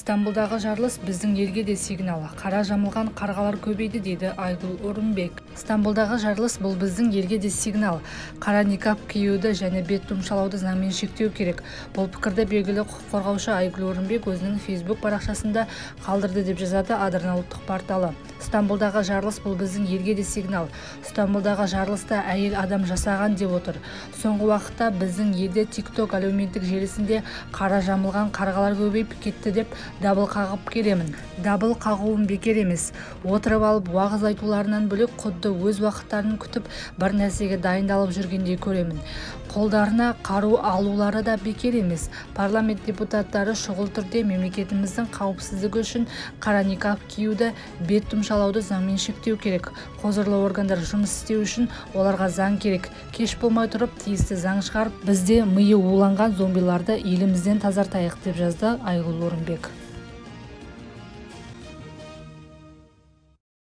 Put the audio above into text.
Стамбулдағы жарылыс біздің елге де сигнал. Қара жамылған қарғалар көбейді, дейді Айгүл Орынбек. Стамбулдағы жарылыс бұл біздің елге де сигнал. Қара никап киюді және бет тұмшалауды заңмен шектеу керек. Бұл пікірді белгілі құқық қорғаушы Айгүл Орынбек өзінің Facebook парақшасында қалдырды деп жазады Адырна ұлттық порталы. Стамбулдағы жарылыс бұл біздің елге де сигнал. Стамбулдағы жарылыста әйел адам жасаған деп отыр. Соңғы уақытта біздің елде TikTok әлеуметтік желісінде қара жамылған қарғалар көбейіп кетті деп дабыл қағып келемін. Дабыл қағуым бекер емес. Отырып алып уағыз айтуларынан бөлек құдды өз уақыттарын күтіп бір нәрсеге дайындалып жүргендей көремін. Қолдарына қару алулары да бекер емес. Парламент депутаттары шұғыл түрде мемлекетіміздің қауіпсіздігі үшін қара никап киюді, бет тұмшалауды заңмен шектеу керек. Құзырлы органдар жұмыс істеу үшін оларға заң керек. Кеш болмай тұрып тиісті заң шығарып, бізде миы уланған зомбиларды елімізден тазартайық, деп жазды Айгүл Орынбек.